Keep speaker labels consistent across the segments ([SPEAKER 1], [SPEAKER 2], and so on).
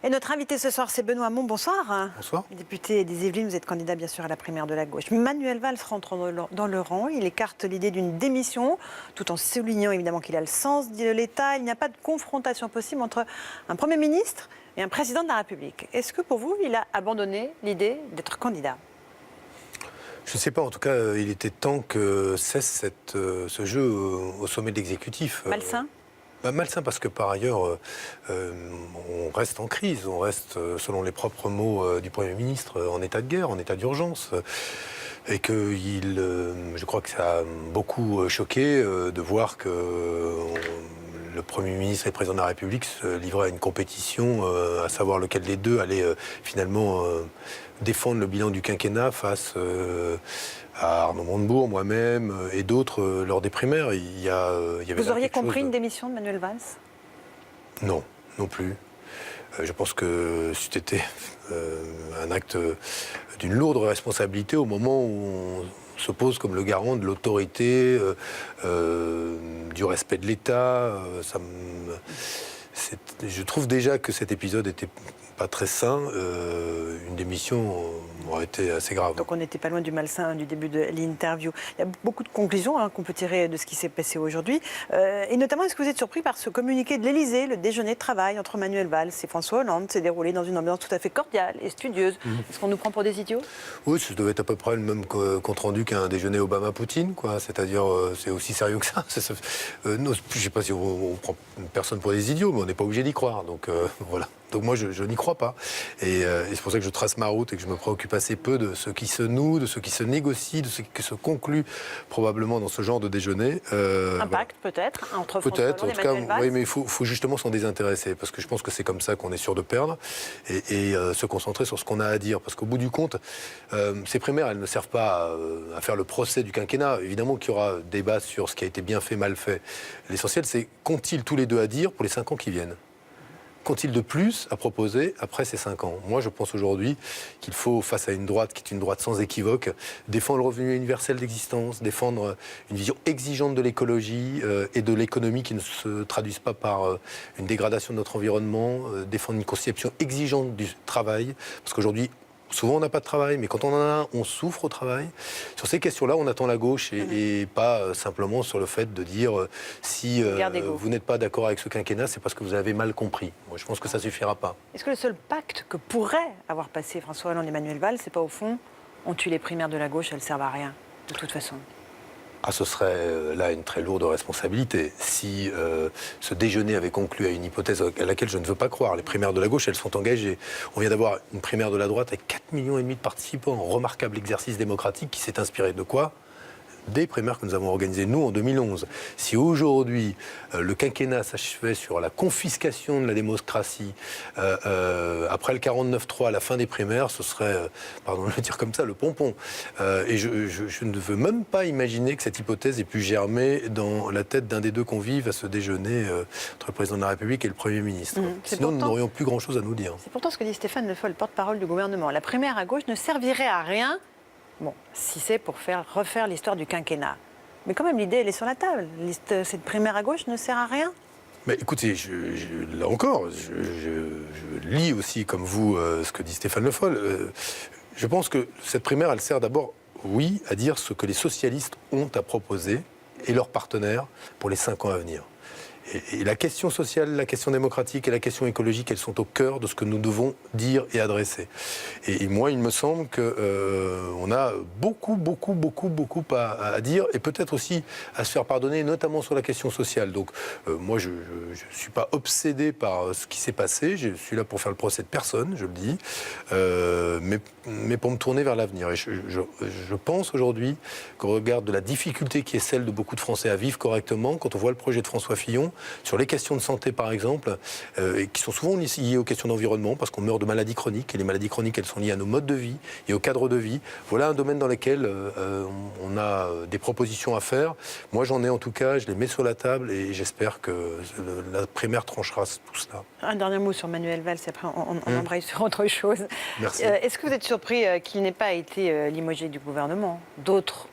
[SPEAKER 1] Et notre invité ce soir, c'est Benoît Hamon. Bonsoir.
[SPEAKER 2] Bonsoir.
[SPEAKER 1] Député des Yvelines, vous êtes candidat bien sûr à la primaire de la gauche. Manuel Valls rentre dans le rang. Il écarte l'idée d'une démission, tout en soulignant évidemment qu'il a le sens de l'État. Il n'y a pas de confrontation possible entre un Premier ministre et un président de la République. Est-ce que pour vous, il a abandonné l'idée d'être candidat ?
[SPEAKER 2] Je ne sais pas, en tout cas, il était temps que cesse ce jeu au sommet de l'exécutif.
[SPEAKER 1] Malsain ?
[SPEAKER 2] Malsain parce que par ailleurs, on reste en crise, on reste, selon les propres mots du Premier ministre, en état de guerre, en état d'urgence. Et que je crois que ça a beaucoup choqué de voir que le Premier ministre et le Président de la République se livraient à une compétition, à savoir lequel des deux allait finalement défendre le bilan du quinquennat face à Arnaud Montebourg, moi-même et d'autres lors des primaires.
[SPEAKER 1] Vous auriez compris une démission de Manuel Valls ?
[SPEAKER 2] Non, non plus. Je pense que c'était un acte d'une lourde responsabilité au moment où on se pose comme le garant de l'autorité, du respect de l'État. Je trouve déjà que cet épisode n'était pas très sain. Une démission aurait été assez grave.
[SPEAKER 1] Donc on n'était pas loin du malsain du début de l'interview. Il y a beaucoup de conclusions qu'on peut tirer de ce qui s'est passé aujourd'hui. Et notamment, est-ce que vous êtes surpris par ce communiqué de l'Élysée? Le déjeuner de travail entre Manuel Valls et François Hollande s'est déroulé dans une ambiance tout à fait cordiale et studieuse. Est-ce qu'on nous prend pour des idiots?
[SPEAKER 2] Oui, ça devait être à peu près le même compte-rendu qu'un déjeuner Obama-Poutine, quoi. C'est-à-dire, c'est aussi sérieux que ça. Je ne sais pas si on prend personne pour des idiots, mais on n'est pas obligé d'y croire. Donc voilà. Donc moi, je n'y crois pas. Et c'est pour ça que je trace ma route et que je me préoccupe assez peu de ce qui se noue, de ce qui se négocie, de ce qui se conclut probablement dans ce genre de déjeuner.
[SPEAKER 1] Un pacte peut-être entre François Hollande et Manuel Valls.
[SPEAKER 2] Oui, mais il faut justement s'en désintéresser, parce que je pense que c'est comme ça qu'on est sûr de perdre, et se concentrer sur ce qu'on a à dire. Parce qu'au bout du compte, ces primaires, elles ne servent pas à faire le procès du quinquennat. Évidemment qu'il y aura débat sur ce qui a été bien fait, mal fait. L'essentiel, c'est qu'ont-ils tous les deux à dire pour les 5 ans qui viennent ? Qu'ont-ils de plus à proposer après ces 5 ans? Moi, je pense aujourd'hui qu'il faut, face à une droite qui est une droite sans équivoque, défendre le revenu universel d'existence, défendre une vision exigeante de l'écologie et de l'économie qui ne se traduisent pas par une dégradation de notre environnement, défendre une conception exigeante du travail, parce qu'aujourd'hui, souvent on n'a pas de travail, mais quand on en a un, on souffre au travail. Sur ces questions-là, on attend la gauche et pas simplement sur le fait de dire si vous n'êtes pas d'accord avec ce quinquennat, c'est parce que vous avez mal compris. Moi, je pense que ça ne suffira pas.
[SPEAKER 1] Est-ce que le seul pacte que pourraient avoir passé François Hollande et Manuel Valls, c'est pas au fond, on tue les primaires de la gauche, elles ne servent à rien, de toute façon?
[SPEAKER 2] Ah, ce serait là une très lourde responsabilité. Si ce déjeuner avait conclu à une hypothèse à laquelle je ne veux pas croire, les primaires de la gauche, elles sont engagées. On vient d'avoir une primaire de la droite avec 4,5 millions de participants, un remarquable exercice démocratique qui s'est inspiré de quoi ? Des primaires que nous avons organisées, nous, en 2011. Si aujourd'hui, le quinquennat s'achevait sur la confiscation de la démocratie, après le 49-3, à la fin des primaires, ce serait, pardon de le dire comme ça, le pompon. Et je ne veux même pas imaginer que cette hypothèse ait pu germer dans la tête d'un des deux convives à ce déjeuner entre le président de la République et le Premier ministre. Sinon, nous n'aurions plus grand-chose à nous dire.
[SPEAKER 1] C'est pourtant ce que dit Stéphane Le Foll, porte-parole du gouvernement. La primaire à gauche ne servirait à rien. Bon, si c'est pour refaire l'histoire du quinquennat. Mais quand même, l'idée, elle est sur la table. Cette primaire à gauche ne sert à rien.
[SPEAKER 2] Mais écoutez, là encore, je lis aussi, comme vous, ce que dit Stéphane Le Foll. Je pense que cette primaire, elle sert d'abord, oui, à dire ce que les socialistes ont à proposer et leurs partenaires pour les 5 ans à venir. Et la question sociale, la question démocratique et la question écologique, elles sont au cœur de ce que nous devons dire et adresser. Et moi, il me semble qu'on a beaucoup à dire et peut-être aussi à se faire pardonner, notamment sur la question sociale. Donc moi, je ne suis pas obsédé par ce qui s'est passé. Je suis là pour faire le procès de personne, je le dis, mais pour me tourner vers l'avenir. Et je pense aujourd'hui qu'au regard de la difficulté qui est celle de beaucoup de Français à vivre correctement, quand on voit le projet de François Fillon, sur les questions de santé par exemple, et qui sont souvent liées aux questions d'environnement, parce qu'on meurt de maladies chroniques, et les maladies chroniques elles sont liées à nos modes de vie et au cadre de vie. Voilà un domaine dans lequel on a des propositions à faire. Moi j'en ai en tout cas, je les mets sur la table et j'espère que la primaire tranchera tout cela. Un
[SPEAKER 1] dernier mot sur Manuel Valls, et après on embraye sur autre chose.
[SPEAKER 2] Merci.
[SPEAKER 1] Est-ce que vous êtes surpris qu'il n'ait pas été limogé du gouvernement? D'autres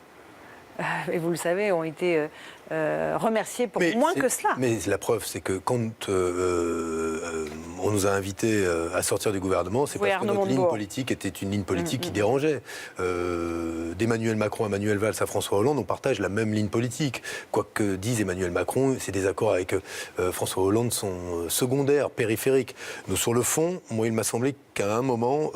[SPEAKER 1] et vous le savez, ont été remercié pour moins que cela.
[SPEAKER 2] Mais la preuve, c'est que quand on nous a invités à sortir du gouvernement, c'est parce que notre ligne politique était une ligne politique qui dérangeait. D'Emmanuel Macron à Manuel Valls à François Hollande, on partage la même ligne politique. Quoi que dise Emmanuel Macron, ses désaccords avec François Hollande sont secondaires, périphériques. Nous, sur le fond, moi, il m'a semblé qu'à un moment,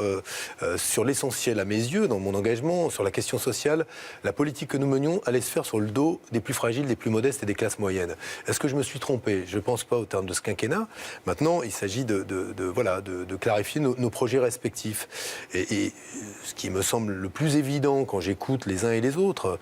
[SPEAKER 2] sur l'essentiel à mes yeux, dans mon engagement, sur la question sociale, la politique que nous menions allait se faire sur le dos des plus fragiles, des plus modestes et des classes moyennes. Est-ce que je me suis trompé? Je ne pense pas au terme de ce quinquennat. Maintenant, il s'agit de clarifier nos projets respectifs. Et ce qui me semble le plus évident quand j'écoute les uns et les autres,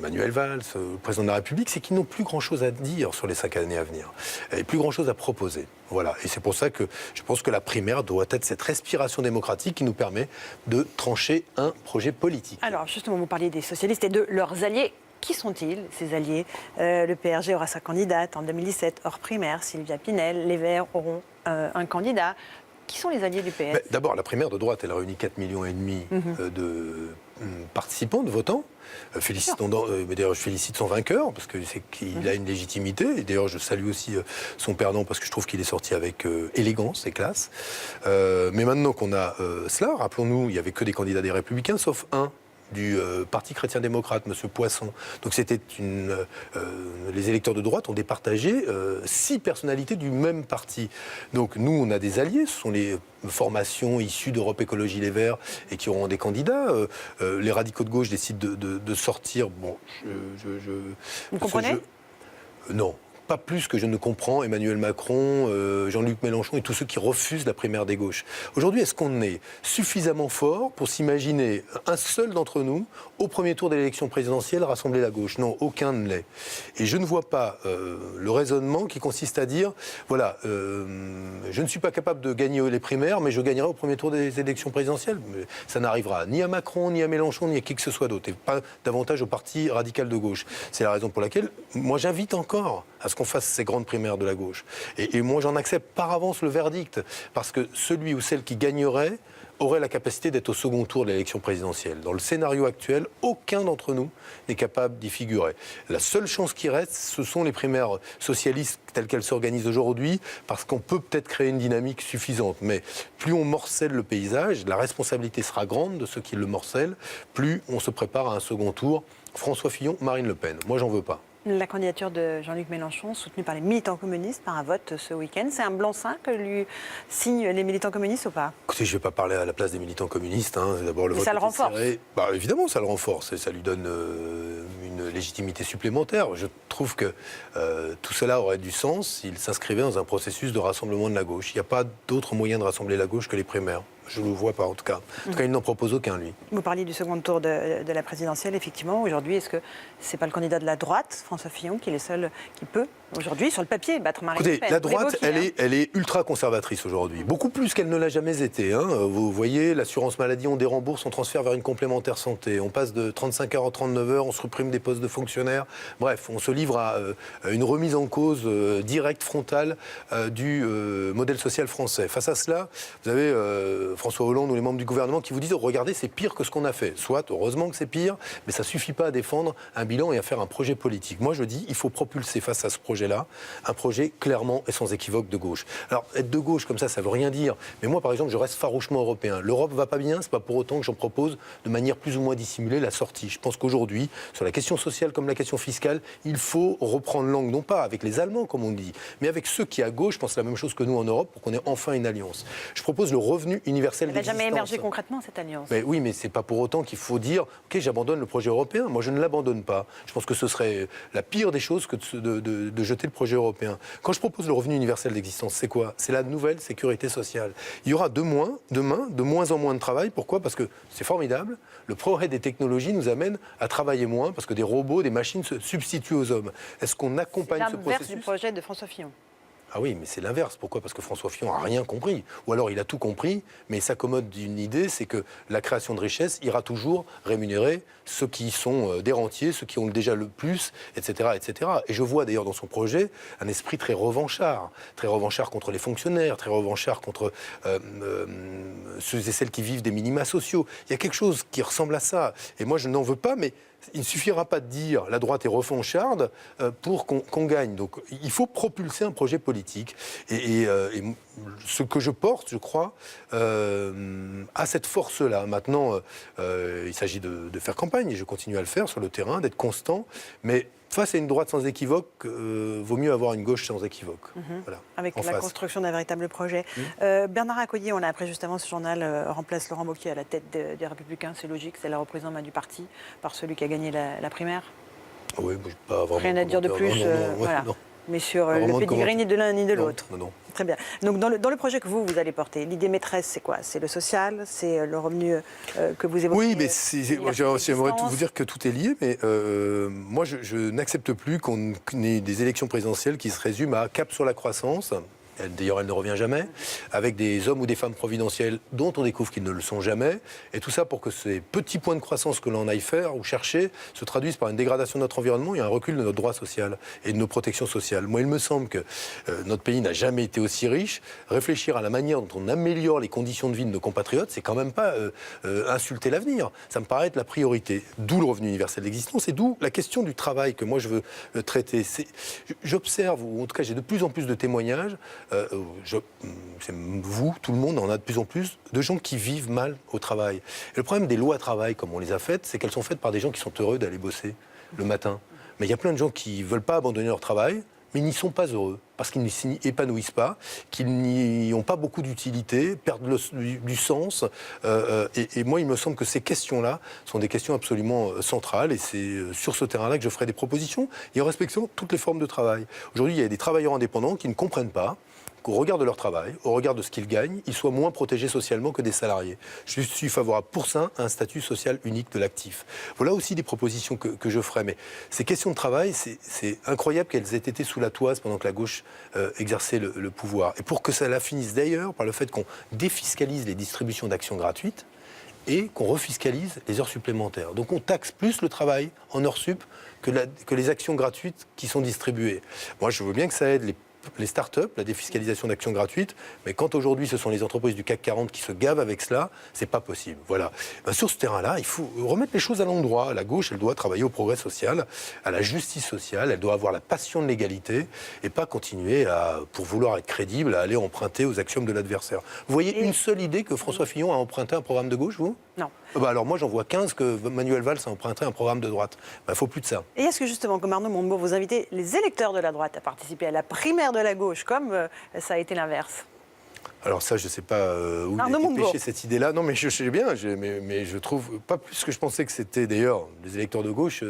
[SPEAKER 2] Manuel Valls, le président de la République, c'est qu'ils n'ont plus grand-chose à dire sur les 5 années à venir. Et plus grand-chose à proposer. Voilà. Et c'est pour ça que je pense que la primaire doit être cette respiration démocratique qui nous permet de trancher un projet politique.
[SPEAKER 1] Alors, justement, vous parliez des socialistes et de leurs alliés. Qui sont-ils, ces alliés? Le PRG aura sa candidate en 2017, hors primaire. Sylvia Pinel, les Verts auront un candidat. Qui sont les alliés du PS?
[SPEAKER 2] D'abord, la primaire de droite, elle réunit 4,5 millions de participants, de votants. D'ailleurs, je félicite son vainqueur, parce qu'il a une légitimité. Et d'ailleurs, je salue aussi son perdant, parce que je trouve qu'il est sorti avec élégance et classe. Mais maintenant qu'on a cela, rappelons-nous, il n'y avait que des candidats des Républicains, sauf un du Parti chrétien-démocrate, M. Poisson. Donc c'était les électeurs de droite ont départagé 6 personnalités du même parti. Donc nous, on a des alliés, ce sont les formations issues d'Europe Écologie Les Verts et qui auront des candidats. Les radicaux de gauche décident de sortir. Bon,
[SPEAKER 1] Vous comprenez?
[SPEAKER 2] Non. Pas plus que je ne comprends Emmanuel Macron, Jean-Luc Mélenchon et tous ceux qui refusent la primaire des gauches. Aujourd'hui, est-ce qu'on est suffisamment fort pour s'imaginer un seul d'entre nous, au premier tour de l'élection présidentielle, rassembler la gauche? Non, aucun ne l'est. Et je ne vois pas le raisonnement qui consiste à dire, voilà, je ne suis pas capable de gagner les primaires, mais je gagnerai au premier tour des élections présidentielles. Mais ça n'arrivera ni à Macron, ni à Mélenchon, ni à qui que ce soit d'autre, et pas davantage au parti radical de gauche. C'est la raison pour laquelle, moi, j'invite encore à ce qu'on fasse ces grandes primaires de la gauche. Et moi, j'en accepte par avance le verdict, parce que celui ou celle qui gagnerait aurait la capacité d'être au second tour de l'élection présidentielle. Dans le scénario actuel, aucun d'entre nous n'est capable d'y figurer. La seule chance qui reste, ce sont les primaires socialistes telles qu'elles s'organisent aujourd'hui, parce qu'on peut peut-être créer une dynamique suffisante. Mais plus on morcelle le paysage, la responsabilité sera grande de ceux qui le morcellent, plus on se prépare à un second tour. François Fillon, Marine Le Pen. Moi, j'en veux pas.
[SPEAKER 1] La candidature de Jean-Luc Mélenchon, soutenue par les militants communistes par un vote ce week-end, c'est un blanc-seing que lui signent les militants communistes ou pas?
[SPEAKER 2] Écoutez, je ne vais pas parler à la place des militants communistes. D'abord, le vote
[SPEAKER 1] ça le renforce.
[SPEAKER 2] Évidemment, ça le renforce. Et ça lui donne une légitimité supplémentaire. Je trouve que tout cela aurait du sens s'il s'inscrivait dans un processus de rassemblement de la gauche. Il n'y a pas d'autre moyen de rassembler la gauche que les primaires. Je ne le vois pas, en tout cas. En tout cas, il n'en propose aucun, lui.
[SPEAKER 1] Vous parliez du second tour de la présidentielle, effectivement. Aujourd'hui, est-ce que ce n'est pas le candidat de la droite, François Fillon, qui est le seul qui peut, aujourd'hui, sur le papier, battre Marine Le Pen?
[SPEAKER 2] Écoutez, la droite, elle est ultra conservatrice aujourd'hui. Beaucoup plus qu'elle ne l'a jamais été. Vous voyez, l'assurance maladie, on dérembourse, on transfère vers une complémentaire santé. On passe de 35 heures à 39 heures, on supprime des postes de fonctionnaires. Bref, on se livre à une remise en cause directe, frontale du modèle social français. Face à cela, vous avez François Hollande ou les membres du gouvernement qui vous disent « Regardez, c'est pire que ce qu'on a fait ». Soit, heureusement que c'est pire, mais ça ne suffit pas à défendre un bilan et à faire un projet politique. Moi, je dis il faut propulser face à ce projet-là un projet clairement et sans équivoque de gauche. Alors, être de gauche comme ça ne veut rien dire. Mais moi, par exemple, je reste farouchement européen. L'Europe va pas bien, c'est pas pour autant que j'en propose de manière plus ou moins dissimulée la sortie. Je pense qu'aujourd'hui, sur la question sociale comme la question fiscale, il faut reprendre langue, non pas avec les Allemands, comme on dit, mais avec ceux qui, à gauche, pensent la même chose que nous en Europe pour qu'on ait enfin une alliance. Je propose le revenu universel d'existence.
[SPEAKER 1] Elle n'a jamais émergé concrètement, cette alliance.
[SPEAKER 2] Mais oui, mais c'est pas pour autant qu'il faut dire « Ok, j'abandonne le projet européen ». Moi, je ne l'abandonne pas. Je pense que ce serait la pire des choses que de jeter le projet européen. Quand je propose le revenu universel d'existence, c'est quoi? C'est la nouvelle sécurité sociale. Il y aura demain, de moins en moins de travail. Pourquoi? Parce que c'est formidable. Le progrès des technologies nous amène à travailler moins parce que des robots, des machines se substituent aux hommes. Est-ce qu'on accompagne ce processus?
[SPEAKER 1] C'est l'inverse du projet de François Fillon.
[SPEAKER 2] Ah oui, mais c'est l'inverse. Pourquoi? Parce que François Fillon n'a rien compris. Ou alors il a tout compris, mais il s'accommode d'une idée, c'est que la création de richesse ira toujours rémunérer ceux qui sont des rentiers, ceux qui ont déjà le plus, etc., etc. Et je vois d'ailleurs dans son projet un esprit très revanchard contre les fonctionnaires, très revanchard contre ceux et celles qui vivent des minima sociaux. Il y a quelque chose qui ressemble à ça. Et moi, je n'en veux pas, mais il ne suffira pas de dire la droite est refancharde pour qu'on gagne. Donc il faut propulser un projet politique. Et ce que je porte, je crois, a cette force-là. Maintenant, il s'agit de faire campagne, et je continue à le faire sur le terrain, d'être constant. Mais face à une droite sans équivoque, vaut mieux avoir une gauche sans équivoque. Voilà,
[SPEAKER 1] avec la construction d'un véritable projet. Bernard Accoyer, on l'a appris juste avant, ce journal remplace Laurent Wauquiez à la tête des Républicains. C'est logique, c'est la représentation du parti par celui qui a gagné la primaire.
[SPEAKER 2] Oui, pas vraiment.
[SPEAKER 1] Rien à dire de plus. Voilà.
[SPEAKER 2] Non.
[SPEAKER 1] Mais sur le pédigré ni de l'un ni de l'autre.
[SPEAKER 2] Non.
[SPEAKER 1] Très bien. Donc dans le projet que vous allez porter, l'idée maîtresse, c'est quoi? C'est le social, c'est le revenu que vous évoquez.
[SPEAKER 2] Oui, mais j'aimerais vous dire que tout est lié, mais moi je n'accepte plus qu'on ait des élections présidentielles qui se résument à cap sur la croissance. D'ailleurs, elle ne revient jamais, avec des hommes ou des femmes providentiels dont on découvre qu'ils ne le sont jamais. Et tout ça pour que ces petits points de croissance que l'on aille faire ou chercher se traduisent par une dégradation de notre environnement et un recul de notre droit social et de nos protections sociales. Moi, il me semble que notre pays n'a jamais été aussi riche. Réfléchir à la manière dont on améliore les conditions de vie de nos compatriotes, c'est quand même pas insulter l'avenir. Ça me paraît être la priorité. D'où le revenu universel d'existence et d'où la question du travail que moi je veux traiter. J'observe, ou en tout cas j'ai de plus en plus de témoignages, c'est vous, tout le monde, en a de plus en plus de gens qui vivent mal au travail. Et le problème des lois travail, comme on les a faites, c'est qu'elles sont faites par des gens qui sont heureux d'aller bosser le matin. Mais il y a plein de gens qui ne veulent pas abandonner leur travail, mais ils n'y sont pas heureux, parce qu'ils ne s'y épanouissent pas, qu'ils n'y ont pas beaucoup d'utilité, perdent du sens. Et moi, il me semble que ces questions-là sont des questions absolument centrales, et c'est sur ce terrain-là que je ferai des propositions, et en respectant toutes les formes de travail. Aujourd'hui, il y a des travailleurs indépendants qui ne comprennent pas qu'au regard de leur travail, au regard de ce qu'ils gagnent, ils soient moins protégés socialement que des salariés. Je suis favorable pour ça à un statut social unique de l'actif. Voilà aussi des propositions que je ferai. Mais ces questions de travail, c'est incroyable qu'elles aient été sous la toise pendant que la gauche exerçait le pouvoir. Et pour que ça la finisse d'ailleurs par le fait qu'on défiscalise les distributions d'actions gratuites et qu'on refiscalise les heures supplémentaires. Donc on taxe plus le travail en heures sup que les actions gratuites qui sont distribuées. Moi, je veux bien que ça aide les start-up, la défiscalisation d'actions gratuites, mais quand aujourd'hui ce sont les entreprises du CAC 40 qui se gavent avec cela, c'est pas possible. Voilà. Sur ce terrain-là, il faut remettre les choses à l'endroit. La gauche, elle doit travailler au progrès social, à la justice sociale, elle doit avoir la passion de l'égalité et pas continuer pour vouloir être crédible, à aller emprunter aux axiomes de l'adversaire. Vous voyez une seule idée que François Fillon a emprunté un programme de gauche, vous ?
[SPEAKER 1] Non.
[SPEAKER 2] Alors moi, j'en vois 15 que Manuel Valls a emprunté un programme de droite. Il faut plus de ça.
[SPEAKER 1] Et est-ce que justement, comme Arnaud Montebourg, vous invitez les électeurs de la droite à participer à la primaire de la gauche, comme ça a été l'inverse ?
[SPEAKER 2] Alors ça, je ne sais pas où il a été pêché cette idée-là. Non, mais je sais bien, mais je trouve pas plus que je pensais que c'était. D'ailleurs, les électeurs de gauche,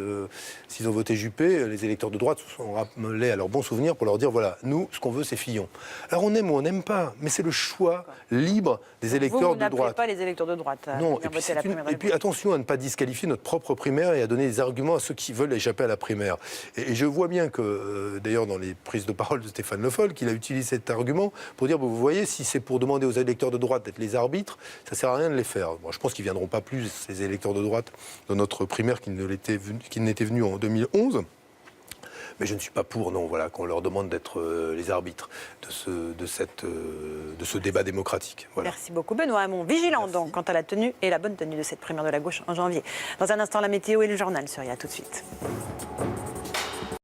[SPEAKER 2] s'ils ont voté Juppé, les électeurs de droite se sont rappelés à leurs bons souvenirs pour leur dire, voilà, nous, ce qu'on veut, c'est Fillon. Alors on aime ou on n'aime pas, mais c'est le choix libre des électeurs de droite.
[SPEAKER 1] Vous n'appelez pas les électeurs de droite à
[SPEAKER 2] non,
[SPEAKER 1] venir voter à la primaire de la gauche.
[SPEAKER 2] Et puis attention à ne pas disqualifier notre propre primaire et à donner des arguments à ceux qui veulent échapper à la primaire. Et je vois bien que, d'ailleurs, dans les prises de parole de Stéphane Le Foll, qu'il a utilisé cet argument pour dire, vous voyez, si c'est pour demander aux électeurs de droite d'être les arbitres, ça ne sert à rien de les faire. Bon, je pense qu'ils ne viendront pas plus, ces électeurs de droite, dans notre primaire qu'ils n'étaient venus en 2011. Mais je ne suis pas pour, non, voilà, qu'on leur demande d'être les arbitres de ce débat démocratique. Voilà.
[SPEAKER 1] Merci beaucoup Benoît Hamon. Vigilant donc quant à la tenue et la bonne tenue de cette primaire de la gauche en janvier. Dans un instant, la météo et le journal sur IA. Tout de suite.